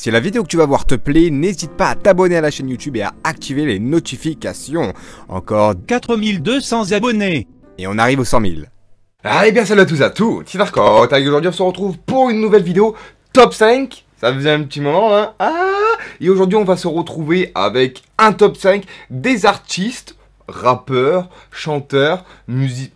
Si la vidéo que tu vas voir te plaît, n'hésite pas à t'abonner à la chaîne YouTube et à activer les notifications. Encore 4200 abonnés. et on arrive aux 100 000. Allez bien salut à tous et à toutes, c'est Marcotte, et aujourd'hui on se retrouve pour une nouvelle vidéo top 5. Ça faisait un petit moment hein. Et aujourd'hui on va se retrouver avec un top 5 des artistes, rappeurs, chanteurs, musique.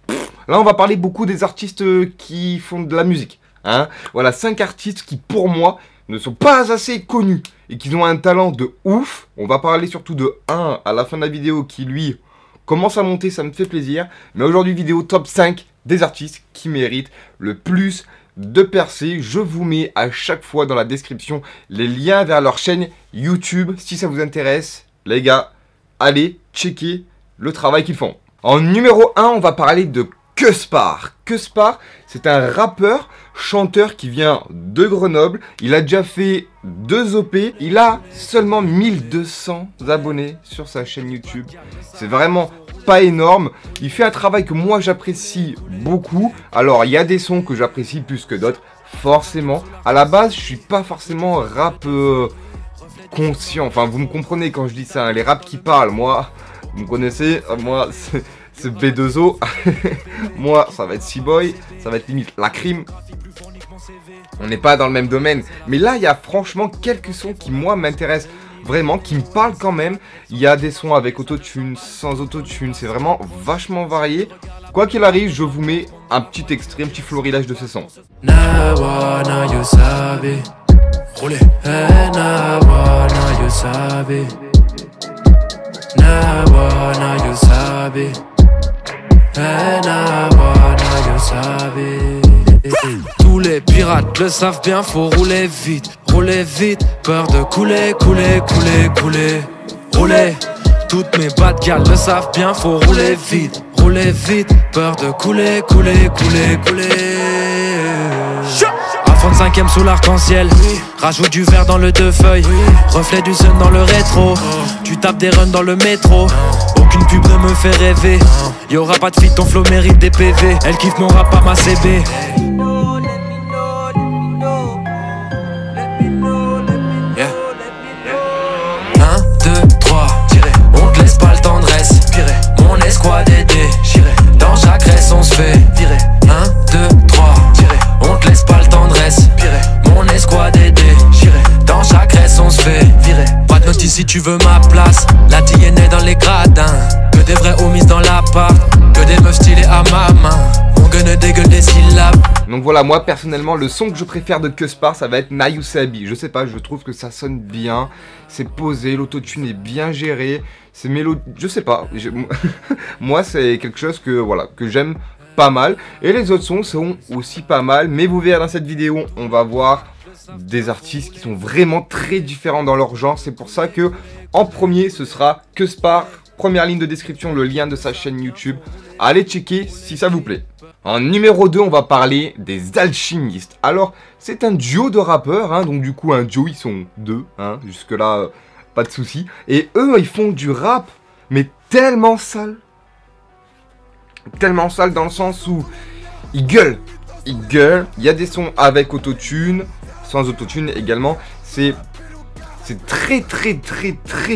Là on va parler beaucoup des artistes qui font de la musique hein. Voilà 5 artistes qui pour moi ne sont pas assez connus et qui ont un talent de ouf. On va parler surtout de un à la fin de la vidéo qui lui commence à monter, ça me fait plaisir. Mais aujourd'hui vidéo top 5 des artistes qui méritent le plus de percées. Je vous mets à chaque fois dans la description les liens vers leur chaîne YouTube. Si ça vous intéresse, les gars, allez checker le travail qu'ils font. En numéro 1, on va parler de Kespar. Kespar, c'est un rappeur, chanteur qui vient de Grenoble. Il a déjà fait 2 OP. Il a seulement 1200 abonnés sur sa chaîne YouTube. C'est vraiment pas énorme. Il fait un travail que moi j'apprécie beaucoup. Alors il y a des sons que j'apprécie plus que d'autres, forcément. À la base, je suis pas forcément rap conscient. Enfin, vous me comprenez quand je dis ça. Hein. Les raps qui parlent, moi, vous me connaissez, moi c'est B2O. Moi, ça va être C-Boy, ça va être limite la crime. On n'est pas dans le même domaine. Mais là, il y a franchement quelques sons qui, moi, m'intéressent vraiment, qui me parlent quand même. Il y a des sons avec autotune, sans autotune. C'est vraiment vachement varié. Quoi qu'il arrive, je vous mets un petit extrait, un petit florilège de ces sons. Roulez. Tous les pirates le savent bien, faut rouler vite, peur de couler, rouler. Toutes mes bad gals le savent bien, faut rouler vite, peur de couler. À fond de 5ème sous l'arc-en-ciel, rajoute du vert dans le 2 feuilles, reflet du sun dans le rétro, tu tapes des runs dans le métro. Aucune pub ne me fait rêver, y'aura pas de feat, ton flow mérite des PV. Elle kiffe mon rap, pas ma CB. Yeah. 1, 2, 3, on te laisse pas le temps de reste. Mon escouade est déchirée, dans chaque reste on se fait virer. 1, 2, 3, on te laisse pas le temps de reste. Mon escouade est déchirée, dans chaque reste on se fait virer. Pas de notice si tu veux ma place, la TN est dans les gradins. Que des vrais homies dans l'appart, que des meufs stylées à ma main. Mon gun dégueule des syllabes. Donc voilà, moi personnellement, le son que je préfère de Kespar, ça va être Nayusabi. Je sais pas, je trouve que ça sonne bien, c'est posé, l'autotune est bien géré, c'est mélodique, je sais pas. Moi, c'est quelque chose que voilà, que j'aime pas mal. Et les autres sons sont aussi pas mal, mais vous verrez dans cette vidéo, on va voir des artistes qui sont vraiment très différents dans leur genre. C'est pour ça que en premier, ce sera Kespar. Première ligne de description, le lien de sa chaîne YouTube. Allez checker si ça vous plaît. En numéro 2, on va parler des Alchimistes. Alors, c'est un duo de rappeurs, hein, donc du coup, un duo, ils sont 2, hein, jusque-là, pas de soucis. Et eux, ils font du rap, mais tellement sale. Tellement sale dans le sens où ils gueulent. Ils gueulent, il y a des sons avec autotune, sans autotune également. C'est très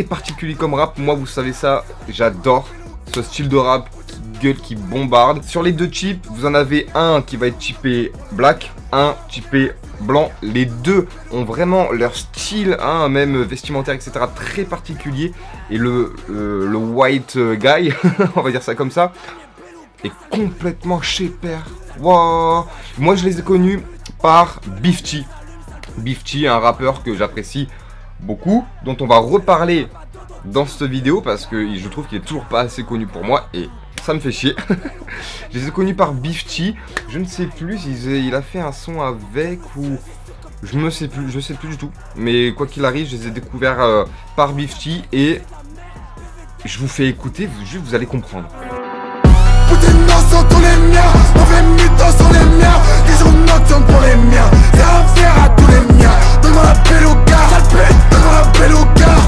particulier comme rap. Moi, vous savez ça, j'adore ce style de rap qui gueule, qui bombarde. Sur les 2 chips, vous en avez un qui va être chippé black, un chippé blanc. Les 2 ont vraiment leur style, hein, même vestimentaire, etc. très particulier. Et le white guy, on va dire ça comme ça, est complètement shaper. Wow. Moi, je les ai connus par Beef T. Beef T, un rappeur que j'apprécie beaucoup, dont on va reparler dans cette vidéo parce que je trouve qu'il est toujours pas assez connu pour moi et ça me fait chier. Je les ai connus par Beef T. Je ne sais plus il a fait un son avec ou je sais plus du tout. Mais quoi qu'il arrive, je les ai découverts par Beef T et je vous fais écouter, vous allez comprendre. Sont tous les miens, mauvais mythos sont les miens. Des jours nocturnes pour les miens, c'est à faire à tous les miens. Donne-moi la belle au gars, sale pute. Donne-moi la belle au gars,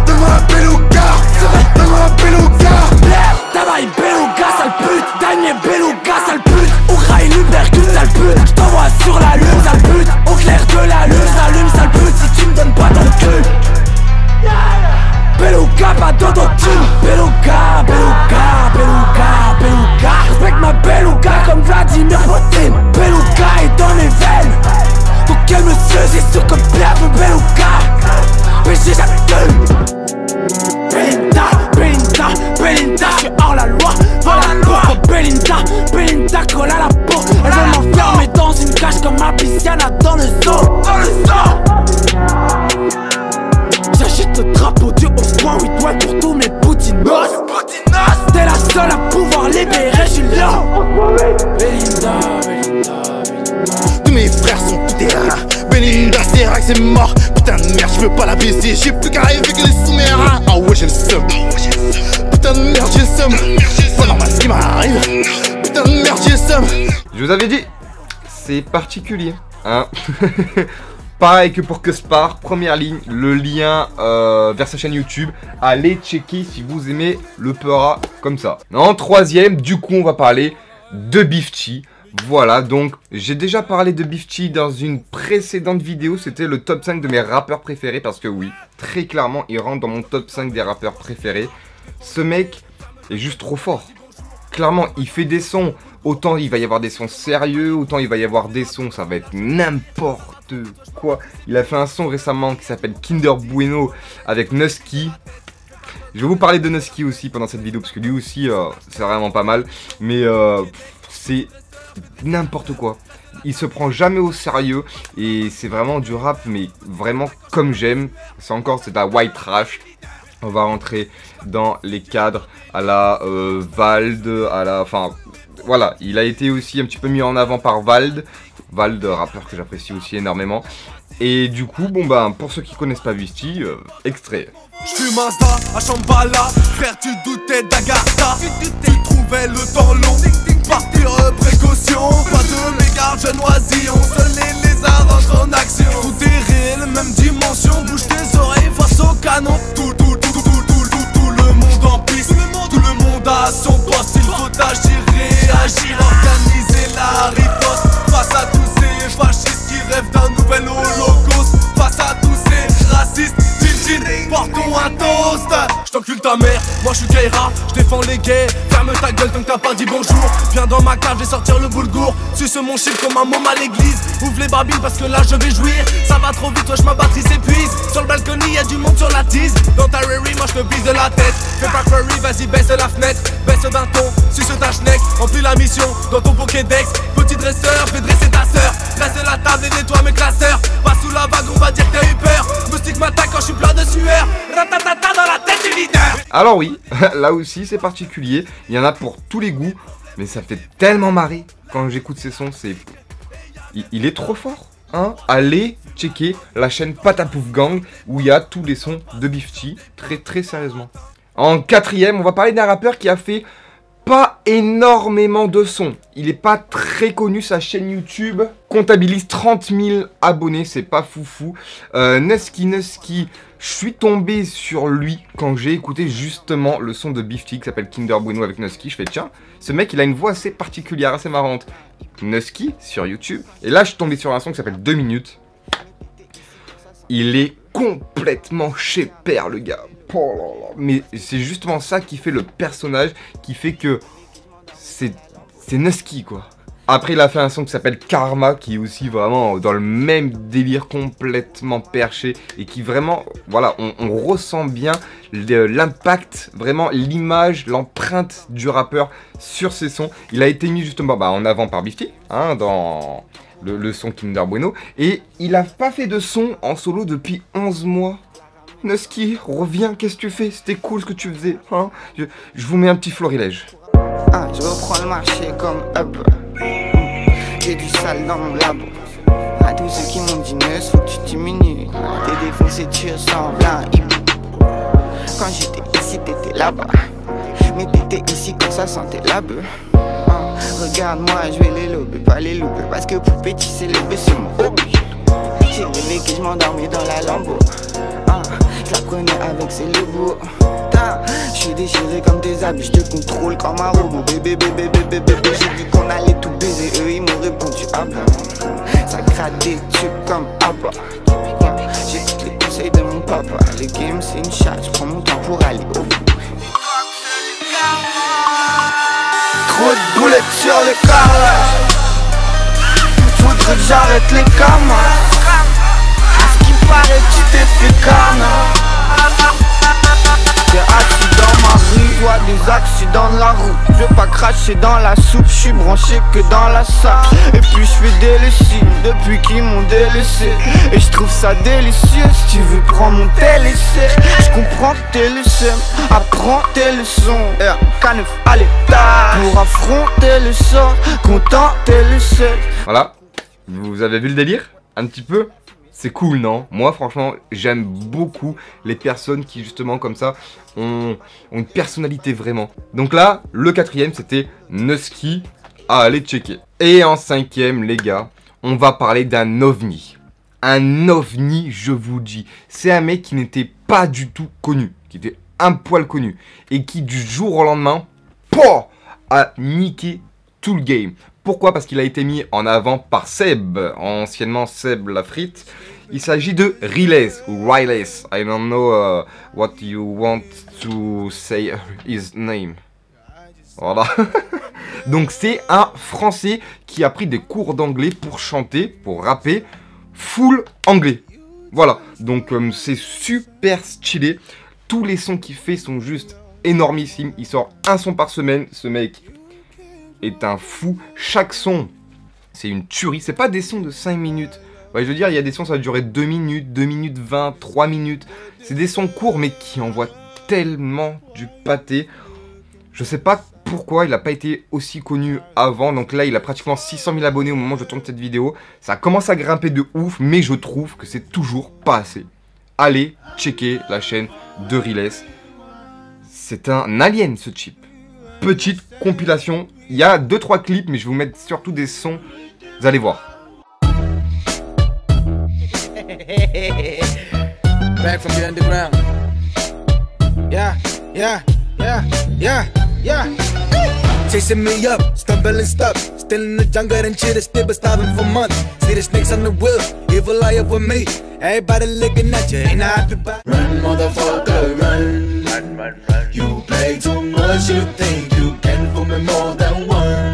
donne-moi la belle au gars. Donne-moi la belle au gars. Tabaye belle au gars, sale pute. Daniel belle au gars, sale pute. Au rail l'ubercule, sale pute. J't'envoie sur la lune, sale pute. Au clair de la lune, sale pute. Si tu me donnes pas Vladimir Poutine, Beluga est dans mes veines. Donc elle me faisait sous comme Pierre Beluga. Mais j'ai jamais tenu. Belinda, Belinda, Belinda, je suis hors la loi, voilà la loi. Belinda, Belinda colle à la peau. Elle veut m'enfermer dans une cage comme ma pisciana dans le zoo. Dans le zoo. J'achète le drapeau du 11.8 ouais pour tous mes poutinos. T'es la seule à pouvoir libérer Julien. Belinda, Belinda, Belinda. Tous mes frères sont tout terrain. Belinda, c'est vrai que c'est mort. Putain de merde, je veux pas la baiser. J'ai plus qu'à rêver que les sous-marins. Ah ouais, j'ai le seum. Putain de merde, j'ai le seum. C'est normal ce qui m'arrive. Putain de merde, j'ai le seum. Je vous avais dit, c'est particulier, hein. Pareil que pour Cuspar, première ligne, le lien vers sa chaîne YouTube. Allez checker si vous aimez le Peura comme ça. En troisième, du coup, on va parler de Bifty. Voilà, donc j'ai déjà parlé de Bifty dans une précédente vidéo. C'était le top 5 de mes rappeurs préférés. Parce que oui, très clairement, il rentre dans mon top 5 des rappeurs préférés. Ce mec est juste trop fort. Clairement, il fait des sons. Autant il va y avoir des sons sérieux, autant il va y avoir des sons, ça va être n'importe quoi. Il a fait un son récemment qui s'appelle Kinder Bueno avec Nusky. Je vais vous parler de Nusky aussi pendant cette vidéo parce que lui aussi c'est vraiment pas mal. Mais c'est n'importe quoi. Il se prend jamais au sérieux et c'est vraiment du rap mais vraiment comme j'aime. C'est de la white trash. On va rentrer dans les cadres à la Vald, à la... Enfin, voilà, il a été aussi un petit peu mis en avant par Vald. Vald, rappeur que j'apprécie aussi énormément. Et du coup, bon bah, pour ceux qui connaissent pas Bifty, extrait. J'fume un ça à Shambhala, frère tu doutais d'Agatha. Tu trouvais le temps long, partir précaution. Pas de mégarde, jeune oisillon, seuls les lézards entrent en action. Tout est réel, même dimension, bouge tes oreilles face au canon. Tout le monde en piste, tout le monde a son poste. Il faut agir, réagir, organiser la riposte. Face à tous ces fascistes qui rêvent d'un nouvel holocauste. Face à tous ces racistes, portons un toast. J't'encule ta mère, moi j'suis Kaira, j'défends les gays. Ferme ta gueule tant que t'as pas dit bonjour. Viens dans ma cave, je vais sortir le boulgour. Suce mon shit comme un môme à l'église. Ouvre les babines parce que là je vais jouir. Ça va trop vite, wesh ma batterie s'épuise. Sur le balcony y'a du monde sur la tise. Dans ta Rary, moi j'te bise de la tête. Fais pas Curry, vas-y baisse la fenêtre. Baisse d'un ton, suce ta schneck. Remplis la mission dans ton Pokédex. Petit dresseur, fais dresser ta sœur. Dresse la table et nettoie mes classeurs. Pas sous la vague, on va dire que t'as eu peur. Moustique m'attaque quand j'suis plein de sueur. Ratatata dans la tête du leader. Alors oui, là aussi c'est particulier. Il y en a pour tous les goûts. Mais ça fait tellement marrer quand j'écoute ces sons. Il est trop fort, hein. Allez checker la chaîne Patapouf Gang où il y a tous les sons de Bifty. Très sérieusement. En quatrième, on va parler d'un rappeur qui a fait pas énormément de sons. Il est pas très connu, sa chaîne YouTube comptabilise 30 000 abonnés, c'est pas foufou. Nusky, je suis tombé sur lui quand j'ai écouté justement le son de Bifty qui s'appelle Kinder Bueno avec Nusky. Je fais tiens, ce mec il a une voix assez particulière, assez marrante. Nusky sur YouTube. Et là je suis tombé sur un son qui s'appelle 2 minutes. Il est complètement chez père le gars. Oh là là. Mais c'est justement ça qui fait le personnage, qui fait que c'est Nusky quoi. Après il a fait un son qui s'appelle Karma, qui est aussi vraiment dans le même délire, complètement perché. Et qui vraiment, voilà, on ressent bien l'impact, vraiment l'image, l'empreinte du rappeur sur ses sons. Il a été mis justement en avant par Bifty, hein, dans le son Kinder Bueno. Et il a pas fait de son en solo depuis 11 mois. Nusky, reviens, qu'est-ce que tu fais? C'était cool ce que tu faisais, hein. Je vous mets un petit florilège. Ah, je reprends le marché comme up. J'ai du sale dans mon labo. À tous ceux qui m'ont dit Neus, faut que tu diminues. T'es défoncé, tu ressembles à un hibou. Quand j'étais ici, t'étais là-bas. Mais t'étais ici quand ça sentait la bœuf. Regarde-moi, je vais les lober, pas les louper. Parce que pour petit, c'est le B, c'est mon hobby. J'ai rêvé que je m'endormais dans la Lambo. Je la connais avec ses logos. Je suis déchiré comme tes habits, je te contrôle comme un robot. Bébé, j'ai dit qu'on allait tout baiser. Eux ils m'ont répondu ah ben. Ça gratte des tubes comme Abba. J'écoute les conseils de mon papa. Le game c'est une charge, je prends mon temps pour aller au bout. trop de boulettes sur le carrelage. Faudrait que j'arrête les camas. À ce qui paraît tu t'es fait carnage. Des accidents dans ma rue, je vois des accidents de la route. Je veux pas cracher dans la soupe, je suis branché que dans la salle. Et puis je fais des lessives depuis qu'ils m'ont délaissé. Et je trouve ça délicieux, si tu veux prendre mon télécé. Je comprends que t'es le seum, apprends tes leçons. K9 à l'état pour affronter le sort, contenter le seul. Voilà, vous avez vu le délire? Un petit peu? C'est cool, non? Moi, franchement, j'aime beaucoup les personnes qui, justement, comme ça, ont une personnalité vraiment. Donc là, le quatrième, c'était Nusky à aller checker. Et en cinquième, les gars, on va parler d'un ovni. Un ovni, je vous dis. C'est un mec qui n'était pas du tout connu, qui était un poil connu. Et qui, du jour au lendemain, pouah, a niqué tout le game. Pourquoi? Parce qu'il a été mis en avant par Seb, anciennement Seb la frite. Il s'agit de Riles ou Riles. I don't know what you want to say his name. Voilà. Donc c'est un Français qui a pris des cours d'anglais pour chanter, pour rapper, full anglais. Voilà. Donc c'est super stylé. Tous les sons qu'il fait sont juste énormissimes. Il sort un son par semaine. Ce mec est un fou. Chaque son, c'est une tuerie. C'est pas des sons de 5 minutes. Ouais, je veux dire, il y a des sons, ça va durer 2 minutes, 2 minutes 20, 3 minutes. C'est des sons courts, mais qui envoient tellement du pâté. Je sais pas pourquoi il n'a pas été aussi connu avant. Donc là, il a pratiquement 600 000 abonnés au moment où je tourne cette vidéo. Ça commence à grimper de ouf, mais je trouve que c'est toujours pas assez. Allez checker la chaîne de Riles. C'est un alien, ce chip. Petite compilation. Il y a 2-3 clips, mais je vais vous mettre surtout des sons. Vous allez voir. Back from the underground. Yeah, yeah, yeah, yeah, yeah. Chasing me up, stumbling stuck. Still in the jungle and shit is still been starving for months. See the snakes on the wheel, evil eye over me. Everybody looking at you, ain't I happy about? Run, motherfucker, run. Run, run, run. You play too much, you think you can fool me more than once.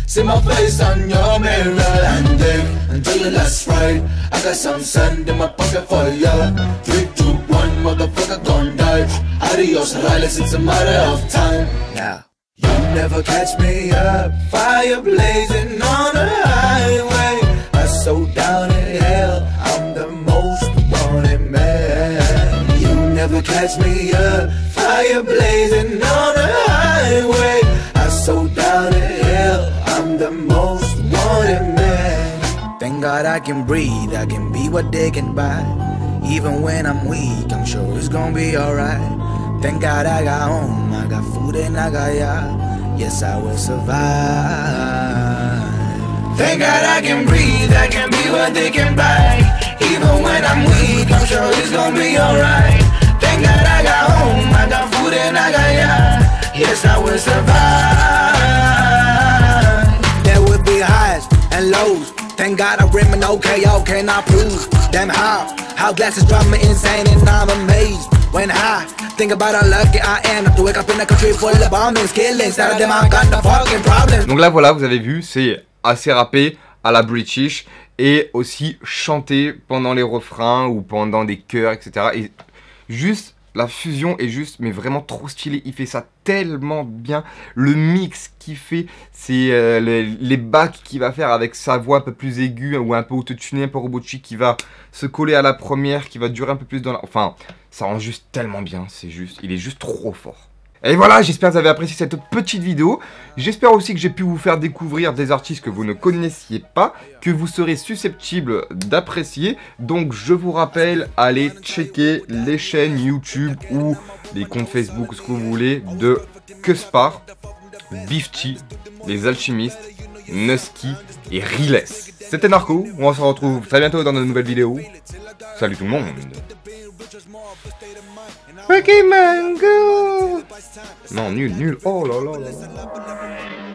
See my face on your mirror and dig until your last right. I got some sand in my pocket for ya. 3, 2, 1, motherfucker gon' die. Adios, Riles, it's a matter of time. Now, you never catch me up. Fire blazing on the highway. I'm so down in hell, I'm the most wanted man. You never catch me up. Fire blazing on the highway. I'm so down in hell, I'm the most wanted man. Thank God I can breathe, I can be what they can buy. Even when I'm weak, I'm sure it's gonna be alright. Thank God I got home, I got food and I got ya. Yes, I will survive. Thank God I can breathe, I can be what they can buy. Even when I'm weak, I'm sure it's gonna be alright. Thank God I got home, I got food and I got ya. Yes, I will survive. There will be highs and lows. Thank God I bring no KO, can I prove? Damn how glasses drive me insane and I'm amazed. When I think about how lucky I am to wake up in a country full of bombings, killings, out of them I got the fucking problems. Donc là voilà, vous avez vu, c'est assez rappé à la British et aussi chanté pendant les refrains ou pendant des chœurs, etc. Et juste, la fusion est juste, mais vraiment trop stylée. Il fait ça tellement bien. Le mix qu'il fait, c'est les backs qu'il va faire avec sa voix un peu plus aiguë ou un peu autotunée, un peu robotique, qui va se coller à la première, qui va durer un peu plus dans la... Enfin, ça rend juste tellement bien. C'est juste, il est juste trop fort. Et voilà, j'espère que vous avez apprécié cette petite vidéo. J'espère aussi que j'ai pu vous faire découvrir des artistes que vous ne connaissiez pas, que vous serez susceptibles d'apprécier. Donc je vous rappelle, allez checker les chaînes YouTube ou les comptes Facebook, ce que vous voulez, de Cuspar, Bifty, Les Alchimistes, Nusky et Riles. C'était Narco, on se retrouve très bientôt dans de nouvelles vidéos. Salut tout le monde. Ok, mango. Non, nul. Oh là là là là.